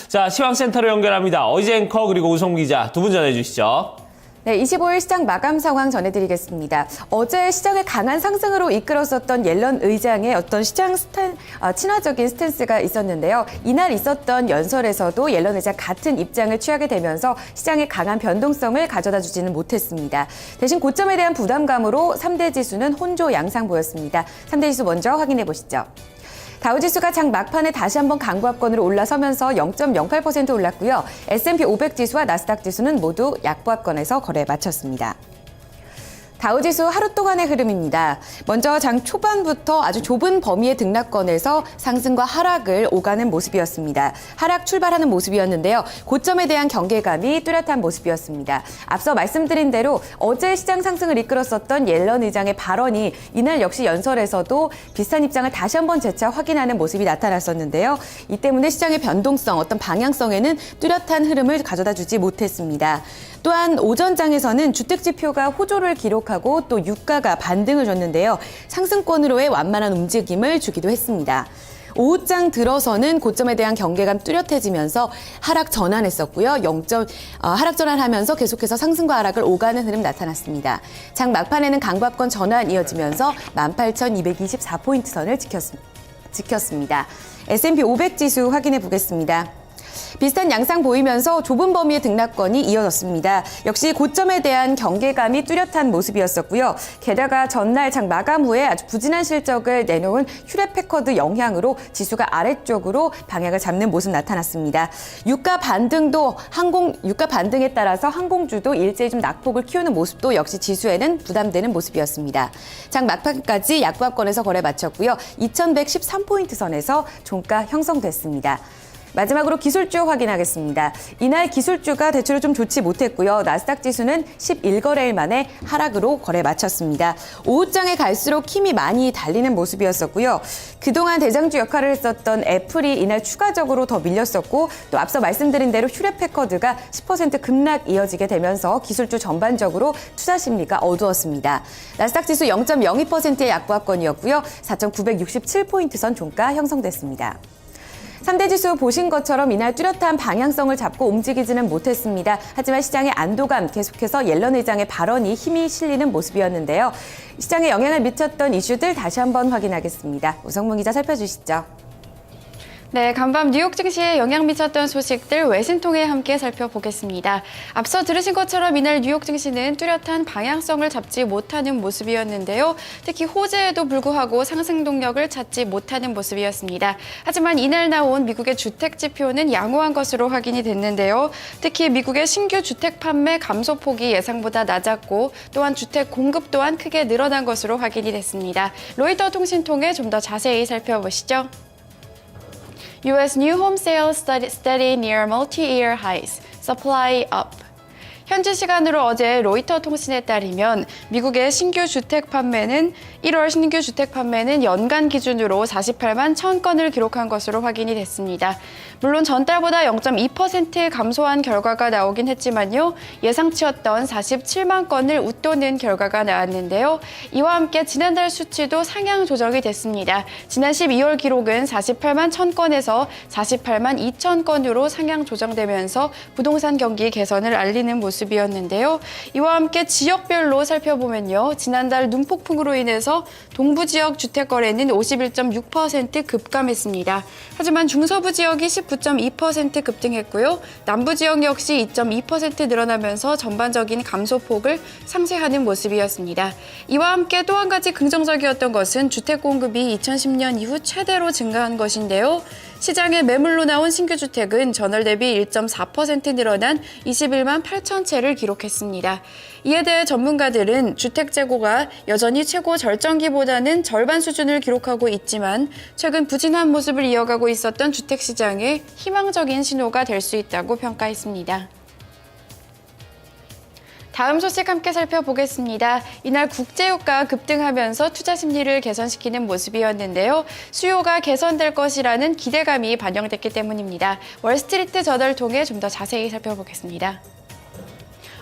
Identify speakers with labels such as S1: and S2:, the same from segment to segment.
S1: 자, 시황센터로 연결합니다. 어이제 앵커 그리고 우성 기자 두 분 전해주시죠.
S2: 네, 25일 시장 마감 상황 전해드리겠습니다. 어제 시장을 강한 상승으로 이끌었었던 옐런 의장의 어떤 시장 친화적인 스탠스가 있었는데요. 이날 있었던 연설에서도 옐런 의장 같은 입장을 취하게 되면서 시장의 강한 변동성을 가져다 주지는 못했습니다. 대신 고점에 대한 부담감으로 3대 지수는 혼조 양상 보였습니다. 3대 지수 먼저 확인해 보시죠. 다우지수가 장 막판에 다시 한번 강보합권으로 올라서면서 0.08% 올랐고요. S&P 500 지수와 나스닥 지수는 모두 약보합권에서 거래 마쳤습니다. 다우지수 하루 동안의 흐름입니다. 먼저 장 초반부터 아주 좁은 범위의 등락권에서 상승과 하락을 오가는 모습이었습니다. 하락 출발하는 모습이었는데요. 고점에 대한 경계감이 뚜렷한 모습이었습니다. 앞서 말씀드린 대로 어제 시장 상승을 이끌었었던 옐런 의장의 발언이 이날 역시 연설에서도 비슷한 입장을 다시 한번 재차 확인하는 모습이 나타났었는데요. 이 때문에 시장의 변동성, 어떤 방향성에는 뚜렷한 흐름을 가져다 주지 못했습니다. 또한 오전장에서는 주택지표가 호조를 기록하고 또 유가가 반등을 줬는데요. 상승권으로의 완만한 움직임을 주기도 했습니다. 오후장 들어서는 고점에 대한 경계감 뚜렷해지면서 하락 전환했었고요. 하락 전환하면서 계속해서 상승과 하락을 오가는 흐름 나타났습니다. 장 막판에는 강보합권 전환 이어지면서 18,224포인트 선을 지켰습니다. S&P 500 지수 확인해 보겠습니다. 비슷한 양상 보이면서 좁은 범위의 등락권이 이어졌습니다. 역시 고점에 대한 경계감이 뚜렷한 모습이었었고요. 게다가 전날 장 마감 후에 아주 부진한 실적을 내놓은 휴렛패커드 영향으로 지수가 아래쪽으로 방향을 잡는 모습 나타났습니다. 유가 반등에 따라서 항공주도 일제히 좀 낙폭을 키우는 모습도 역시 지수에는 부담되는 모습이었습니다. 장 막판까지 약보합권에서 거래 마쳤고요. 2113포인트 선에서 종가 형성됐습니다. 마지막으로 기술주 확인하겠습니다. 이날 기술주가 대체로 좀 좋지 못했고요. 나스닥 지수는 11거래일 만에 하락으로 거래 마쳤습니다. 오후장에 갈수록 힘이 많이 달리는 모습이었었고요. 그동안 대장주 역할을 했었던 애플이 이날 추가적으로 더 밀렸었고 또 앞서 말씀드린 대로 휴렛패커드가 10% 급락 이어지게 되면서 기술주 전반적으로 투자 심리가 어두웠습니다. 나스닥 지수 0.02%의 약보합권이었고요. 4,967포인트 선 종가 형성됐습니다. 3대 지수 보신 것처럼 이날 뚜렷한 방향성을 잡고 움직이지는 못했습니다. 하지만 시장의 안도감 계속해서 옐런 의장의 발언이 힘이 실리는 모습이었는데요. 시장에 영향을 미쳤던 이슈들 다시 한번 확인하겠습니다. 우성문 기자 살펴주시죠.
S3: 네, 간밤 뉴욕 증시에 영향 미쳤던 소식들 외신 통해 함께 살펴보겠습니다. 앞서 들으신 것처럼 이날 뉴욕 증시는 뚜렷한 방향성을 잡지 못하는 모습이었는데요. 특히 호재에도 불구하고 상승 동력을 찾지 못하는 모습이었습니다. 하지만 이날 나온 미국의 주택 지표는 양호한 것으로 확인이 됐는데요. 특히 미국의 신규 주택 판매 감소폭이 예상보다 낮았고 또한 주택 공급 또한 크게 늘어난 것으로 확인이 됐습니다. 로이터 통신 통해 좀 더 자세히 살펴보시죠. U.S. new home sales steady near multi-year highs. Supply up. 현지 시간으로 어제 로이터 통신에 따르면 미국의 신규 주택 판매는 1월 신규 주택 판매는 연간 기준으로 48만 1,000건을 기록한 것으로 확인이 됐습니다. 물론 전달보다 0.2% 감소한 결과가 나오긴 했지만요. 예상치였던 47만 건을 웃도는 결과가 나왔는데요. 이와 함께 지난달 수치도 상향 조정이 됐습니다. 지난 12월 기록은 48만 1,000건에서 48만 2,000건으로 상향 조정되면서 부동산 경기 개선을 알리는 모습이었는데요. 이와 함께 지역별로 살펴보면요. 지난달 눈폭풍으로 인해서 동부 지역 주택 거래는 51.6% 급감했습니다. 하지만 중서부 지역이 19.2% 급등했고요. 남부 지역 역시 2.2% 늘어나면서 전반적인 감소폭을 상쇄하는 모습이었습니다. 이와 함께 또 한 가지 긍정적이었던 것은 주택 공급이 2010년 이후 최대로 증가한 것인데요. 시장에 매물로 나온 신규 주택은 전월 대비 1.4% 늘어난 21만 8천 채를 기록했습니다. 이에 대해 전문가들은 주택 재고가 여전히 최고 절정기보다는 절반 수준을 기록하고 있지만 최근 부진한 모습을 이어가고 있었던 주택 시장에 희망적인 신호가 될 수 있다고 평가했습니다. 다음 소식 함께 살펴보겠습니다. 이날 국제유가 급등하면서 투자 심리를 개선시키는 모습이었는데요. 수요가 개선될 것이라는 기대감이 반영됐기 때문입니다. 월스트리트 저널을 통해 좀 더 자세히 살펴보겠습니다.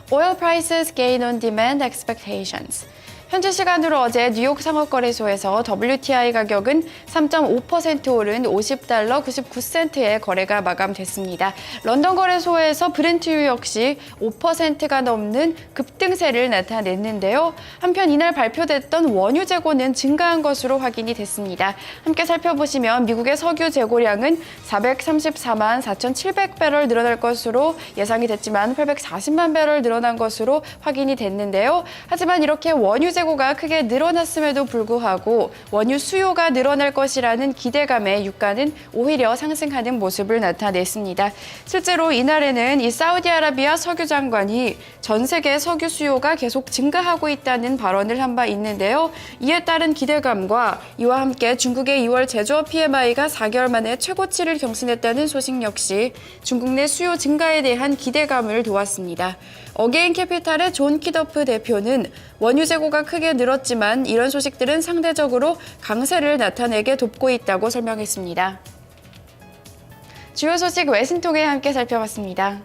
S3: Oil prices gain on demand expectations. 현지 시간으로 어제 뉴욕 상업거래소에서 WTI 가격은 3.5% 오른 $50 99센트의 거래가 마감됐습니다. 런던 거래소에서 브렌트유 역시 5%가 넘는 급등세를 나타냈는데요. 한편 이날 발표됐던 원유 재고는 증가한 것으로 확인이 됐습니다. 함께 살펴보시면 미국의 석유 재고량은 434만 4,700배럴 늘어날 것으로 예상이 됐지만 840만 배럴 늘어난 것으로 확인이 됐는데요. 하지만 이렇게 원유 재고가 크게 늘어났음에도 불구하고 원유 수요가 늘어날 것이라는 기대감에 유가는 오히려 상승하는 모습을 나타냈습니다. 실제로 이날에는 이 사우디아라비아 석유 장관이 전 세계 석유 수요가 계속 증가하고 있다는 발언을 한 바 있는데요. 이에 따른 기대감과 이와 함께 중국의 2월 제조업 PMI가 4개월 만에 최고치를 경신했다는 소식 역시 중국 내 수요 증가에 대한 기대감을 도왔습니다. 어게인 캐피탈의 존 키더프 대표는 원유 재고가 크게 늘었지만 이런 소식들은 상대적으로 강세를 나타내게 돕고 있다고 설명했습니다. 주요 소식 외신 통해 함께 살펴봤습니다.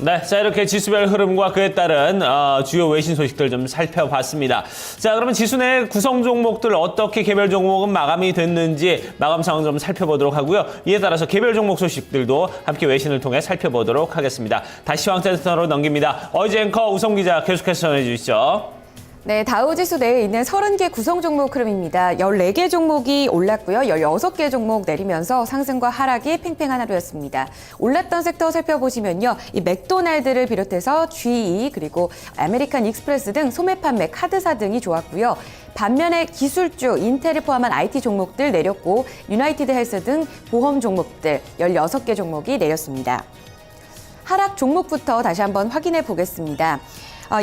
S1: 네, 자 이렇게 지수별 흐름과 그에 따른 주요 외신 소식들 좀 살펴봤습니다. 자, 그러면 지수 내 구성 종목들 어떻게 개별 종목은 마감이 됐는지 마감 상황 좀 살펴보도록 하고요. 이에 따라서 개별 종목 소식들도 함께 외신을 통해 살펴보도록 하겠습니다. 다시 시황센터로 넘깁니다. 어이즈 앵커 우성 기자 계속해서 전해주시죠.
S2: 네, 다우지수 내에 있는 30개 구성 종목 흐름입니다. 14개 종목이 올랐고요. 16개 종목 내리면서 상승과 하락이 팽팽한 하루였습니다. 올랐던 섹터 살펴보시면요. 이 맥도날드를 비롯해서 GE 그리고 아메리칸 익스프레스 등 소매 판매 카드사 등이 좋았고요. 반면에 기술주, 인텔을 포함한 IT 종목들 내렸고 유나이티드 헬스 등 보험 종목들 16개 종목이 내렸습니다. 하락 종목부터 다시 한번 확인해 보겠습니다.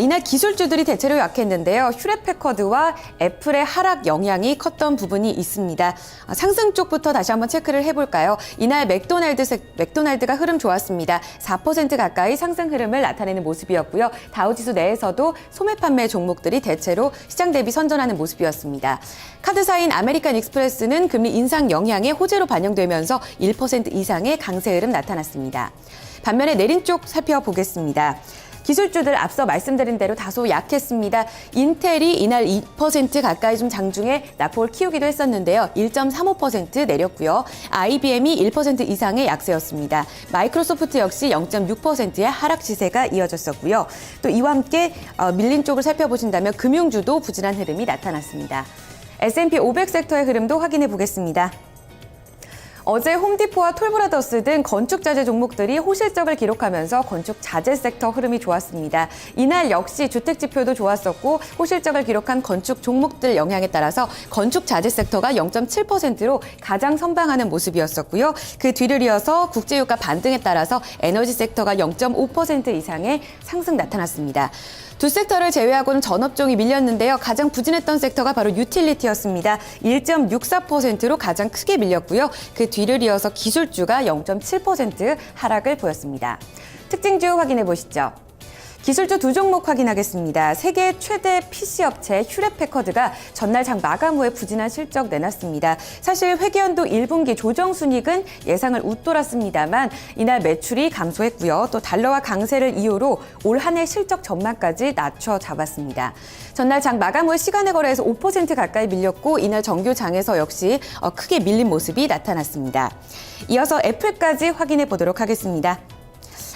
S2: 이날 기술주들이 대체로 약했는데요. 휴렛패커드와 애플의 하락 영향이 컸던 부분이 있습니다. 상승 쪽부터 다시 한번 체크를 해볼까요? 이날 맥도날드가 흐름 좋았습니다. 4% 가까이 상승 흐름을 나타내는 모습이었고요. 다우지수 내에서도 소매 판매 종목들이 대체로 시장 대비 선전하는 모습이었습니다. 카드사인 아메리칸 익스프레스는 금리 인상 영향의 호재로 반영되면서 1% 이상의 강세 흐름 나타났습니다. 반면에 내린 쪽 살펴보겠습니다. 기술주들 앞서 말씀드린 대로 다소 약했습니다. 인텔이 이날 2% 가까이 좀 장중에 낙폭을 키우기도 했었는데요. 1.35% 내렸고요. IBM이 1% 이상의 약세였습니다. 마이크로소프트 역시 0.6%의 하락 시세가 이어졌었고요. 또 이와 함께 밀린 쪽을 살펴보신다면 금융주도 부진한 흐름이 나타났습니다. S&P 500 섹터의 흐름도 확인해 보겠습니다. 어제 홈디포와 톨브라더스 등 건축자재 종목들이 호실적을 기록하면서 건축 자재 섹터 흐름이 좋았습니다. 이날 역시 주택지표도 좋았었고 호실적을 기록한 건축 종목들 영향에 따라서 건축 자재 섹터가 0.7%로 가장 선방하는 모습이었었고요. 그 뒤를 이어서 국제유가 반등에 따라서 에너지 섹터가 0.5% 이상의 상승 나타났습니다. 두 섹터를 제외하고는 전업종이 밀렸는데요. 가장 부진했던 섹터가 바로 유틸리티였습니다. 1.64%로 가장 크게 밀렸고요. 그 뒤를 이어서 기술주가 0.7% 하락을 보였습니다. 특징주 확인해 보시죠. 기술주 두 종목 확인하겠습니다. 세계 최대 PC 업체 휴렛패커드가 전날 장 마감 후에 부진한 실적 내놨습니다. 사실 회계연도 1분기 조정 순이익은 예상을 웃돌았습니다만 이날 매출이 감소했고요. 또 달러와 강세를 이유로 올 한 해 실적 전망까지 낮춰 잡았습니다. 전날 장 마감 후에 시간의 거래에서 5% 가까이 밀렸고 이날 정규 장에서 역시 크게 밀린 모습이 나타났습니다. 이어서 애플까지 확인해 보도록 하겠습니다.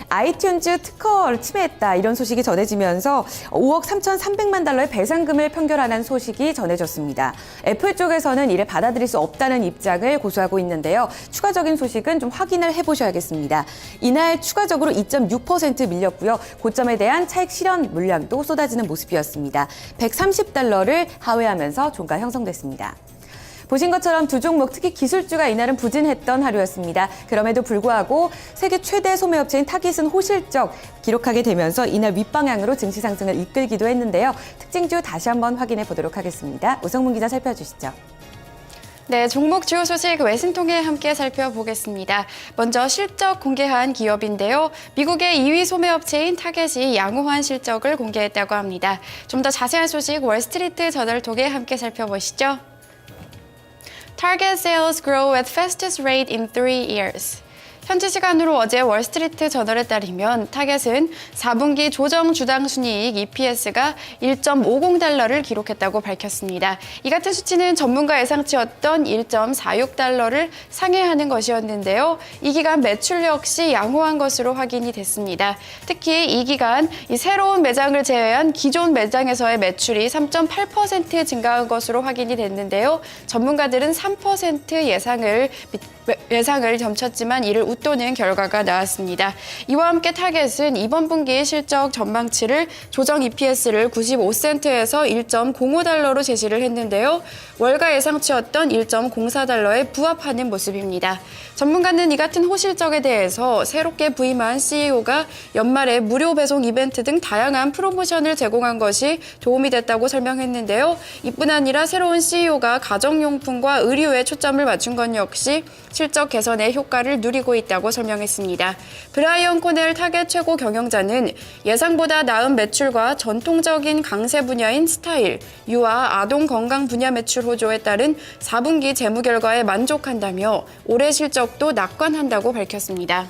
S2: 아이튠즈 특허를 침해했다 이런 소식이 전해지면서 5억 3,300만 달러의 배상금을 판결하는 소식이 전해졌습니다. 애플 쪽에서는 이를 받아들일 수 없다는 입장을 고수하고 있는데요. 추가적인 소식은 좀 확인을 해보셔야겠습니다. 이날 추가적으로 2.6% 밀렸고요. 고점에 대한 차익 실현 물량도 쏟아지는 모습이었습니다. 130달러를 하회하면서 종가 형성됐습니다. 보신 것처럼 두 종목 특히 기술주가 이날은 부진했던 하루였습니다. 그럼에도 불구하고 세계 최대 소매업체인 타깃은 호실적 기록하게 되면서 이날 윗방향으로 증시 상승을 이끌기도 했는데요. 특징주 다시 한번 확인해 보도록 하겠습니다. 우성문 기자 살펴주시죠.
S3: 네, 종목 주요 소식 외신 통해 함께 살펴보겠습니다. 먼저 실적 공개한 기업인데요. 미국의 2위 소매업체인 타겟이 양호한 실적을 공개했다고 합니다. 좀 더 자세한 소식 월스트리트 저널을 통해 함께 살펴보시죠. Target sales grow at fastest rate in 3 years. 현지 시간으로 어제 월스트리트 저널에 따르면 타겟은 4분기 조정 주당 순이익 EPS가 1.50달러를 기록했다고 밝혔습니다. 이 같은 수치는 전문가 예상치였던 1.46달러를 상회하는 것이었는데요. 이 기간 매출 역시 양호한 것으로 확인이 됐습니다. 특히 이 기간 이 새로운 매장을 제외한 기존 매장에서의 매출이 3.8% 증가한 것으로 확인이 됐는데요. 전문가들은 3% 예상을 점쳤지만 이를 웃도는 결과가 나왔습니다. 이와 함께 타겟은 이번 분기 실적 전망치를 조정 EPS를 95센트에서 1.05달러로 제시를 했는데요. 월가 예상치였던 1.04달러에 부합하는 모습입니다. 전문가는 이 같은 호실적에 대해서 새롭게 부임한 CEO가 연말에 무료 배송 이벤트 등 다양한 프로모션을 제공한 것이 도움이 됐다고 설명했는데요. 이뿐 아니라 새로운 CEO가 가정용품과 의류에 초점을 맞춘 것 역시 실적 개선에 효과를 누리고 있다고 설명했습니다. 브라이언 코넬 타겟 최고 경영자는 예상보다 나은 매출과 전통적인 강세 분야인 스타일, 유아, 아동 건강 분야 매출 호조에 따른 4분기 재무 결과에 만족한다며 올해 실적도 낙관한다고 밝혔습니다.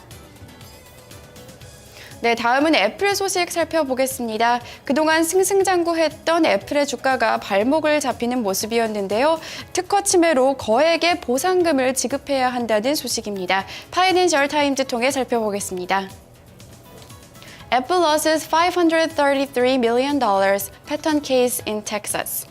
S3: 네, 다음은 애플 소식 살펴보겠습니다. 그동안 승승장구했던 애플의 주가가 발목을 잡히는 모습이었는데요. 특허 침해로 거액의 보상금을 지급해야 한다는 소식입니다. 파이낸셜 타임즈 통해 살펴보겠습니다. Apple loses $533 million patent case in Texas.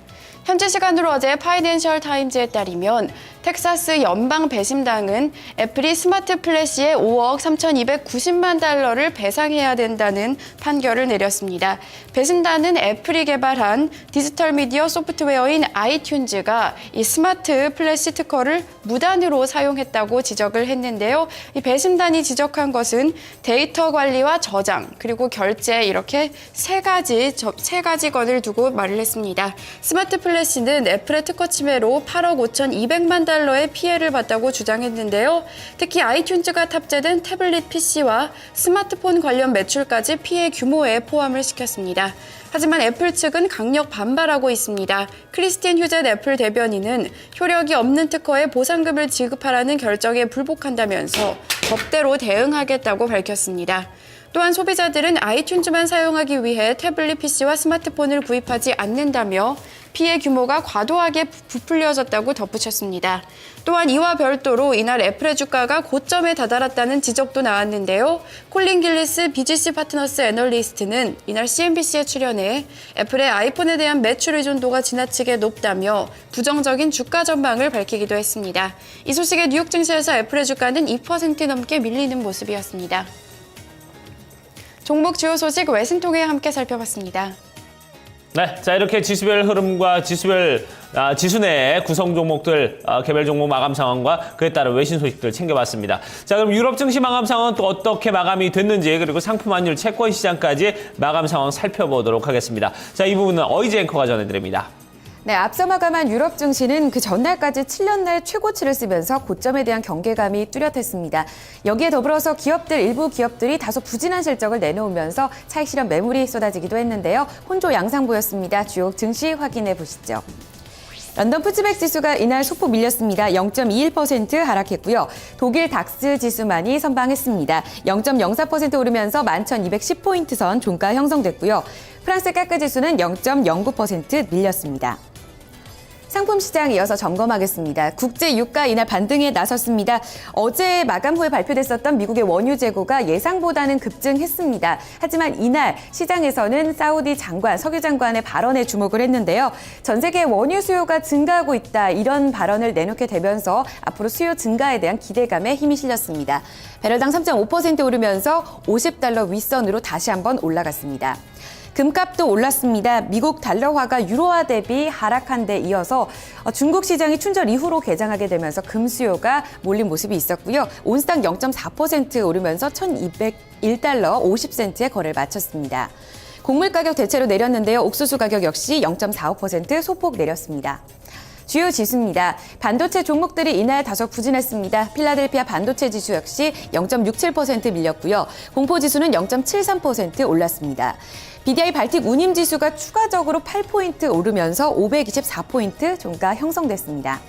S3: 현지 시간으로 어제 파이낸셜 타임즈에 따르면 텍사스 연방 배심당은 애플이 스마트 플래시에 5억 3,290만 달러를 배상해야 된다는 판결을 내렸습니다. 배심단은 애플이 개발한 디지털 미디어 소프트웨어인 아이튠즈가 이 스마트 플래시 특허를 무단으로 사용했다고 지적을 했는데요. 이 배심단이 지적한 것은 데이터 관리와 저장 그리고 결제 이렇게 세 가지 건을 두고 말을 했습니다. 스마트 플래시는 애플의 특허 침해로 8억 5,200만 달러의 피해를 봤다고 주장했는데요. 특히 아이튠즈가 탑재된 태블릿 PC와 스마트폰 관련 매출까지 피해 규모에 포함을 시켰습니다. 하지만 애플 측은 강력 반발하고 있습니다. 크리스틴 휴젯 애플 대변인은 효력이 없는 특허에 보상금을 지급하라는 결정에 불복한다면서 법대로 대응하겠다고 밝혔습니다. 또한 소비자들은 아이튠즈만 사용하기 위해 태블릿 PC와 스마트폰을 구입하지 않는다며 피해 규모가 과도하게 부풀려졌다고 덧붙였습니다. 또한 이와 별도로 이날 애플의 주가가 고점에 다다랐다는 지적도 나왔는데요. 콜린 길리스 BGC 파트너스 애널리스트는 이날 CNBC에 출연해 애플의 아이폰에 대한 매출 의존도가 지나치게 높다며 부정적인 주가 전망을 밝히기도 했습니다. 이 소식에 뉴욕 증시에서 애플의 주가는 2% 넘게 밀리는 모습이었습니다. 종목 주요 소식 외신 통해 함께 살펴봤습니다.
S1: 네, 자 이렇게 지수별 흐름과 지수 내 구성 종목들 개별 종목 마감 상황과 그에 따른 외신 소식들 챙겨봤습니다. 자 그럼 유럽 증시 마감 상황은 또 어떻게 마감이 됐는지 그리고 상품 환율 채권 시장까지 마감 상황 살펴보도록 하겠습니다. 자 이 부분은 어이지 앵커가 전해드립니다.
S2: 네, 앞서 마감한 유럽 증시는 그 전날까지 7년 내 최고치를 쓰면서 고점에 대한 경계감이 뚜렷했습니다. 여기에 더불어서 일부 기업들이 다소 부진한 실적을 내놓으면서 차익 실현 매물이 쏟아지기도 했는데요. 혼조 양상 보였습니다. 주요 증시 확인해 보시죠. 런던 푸츠백 지수가 이날 소폭 밀렸습니다. 0.21% 하락했고요. 독일 닥스 지수만이 선방했습니다. 0.04% 오르면서 11,210포인트 선 종가 형성됐고요. 프랑스 까크 지수는 0.09% 밀렸습니다. 상품 시장 이어서 점검하겠습니다. 국제 유가 이날 반등에 나섰습니다. 어제 마감 후에 발표됐었던 미국의 원유 재고가 예상보다는 급증했습니다. 하지만 이날 시장에서는 사우디 장관, 석유 장관의 발언에 주목을 했는데요. 전 세계 원유 수요가 증가하고 있다 이런 발언을 내놓게 되면서 앞으로 수요 증가에 대한 기대감에 힘이 실렸습니다. 배럴당 3.5% 오르면서 $50 윗선으로 다시 한번 올라갔습니다. 금값도 올랐습니다. 미국 달러화가 유로화 대비 하락한 데 이어서 중국 시장이 춘절 이후로 개장하게 되면서 금 수요가 몰린 모습이 있었고요. 온스당 0.4% 오르면서 $1,201 50센트에 거래를 마쳤습니다. 곡물 가격 대체로 내렸는데요. 옥수수 가격 역시 0.45% 소폭 내렸습니다. 주요 지수입니다. 반도체 종목들이 이날 다소 부진했습니다. 필라델피아 반도체 지수 역시 0.67% 밀렸고요. 공포지수는 0.73% 올랐습니다. BDI 발틱 운임 지수가 추가적으로 8포인트 오르면서 524포인트 종가 형성됐습니다.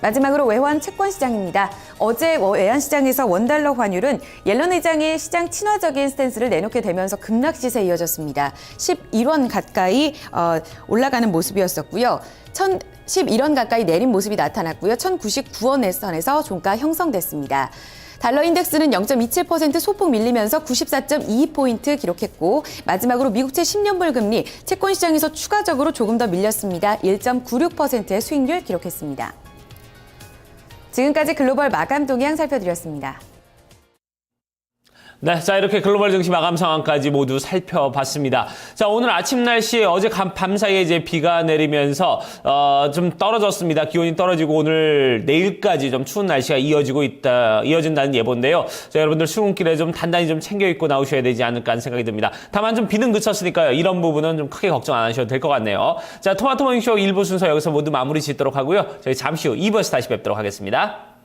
S2: 마지막으로 외환 채권 시장입니다. 어제 외환시장에서 원달러 환율은 옐런 의장이 시장 친화적인 스탠스를 내놓게 되면서 급락 시세에 이어졌습니다. 11원 가까이 올라가는 모습이었었고요. 11원 가까이 내린 모습이 나타났고요. 1099원 선에서 종가 형성됐습니다. 달러 인덱스는 0.27% 소폭 밀리면서 94.22포인트 기록했고 마지막으로 미국채 10년물 금리 채권 시장에서 추가적으로 조금 더 밀렸습니다. 1.96%의 수익률 기록했습니다. 지금까지 글로벌 마감 동향 살펴드렸습니다.
S1: 네, 자 이렇게 글로벌 증시 마감 상황까지 모두 살펴봤습니다. 자 오늘 아침 날씨 어제 밤 사이에 이제 비가 내리면서 좀 떨어졌습니다. 기온이 떨어지고 오늘 내일까지 좀 추운 날씨가 이어진다는 예보인데요. 자 여러분들 출근길에 좀 단단히 좀 챙겨 입고 나오셔야 되지 않을까 하는 생각이 듭니다. 다만 좀 비는 그쳤으니까요. 이런 부분은 좀 크게 걱정 안 하셔도 될 것 같네요. 자 토마토 모닝쇼 1부 순서 여기서 모두 마무리 짓도록 하고요. 저희 잠시 후 2부에서 다시 뵙도록 하겠습니다.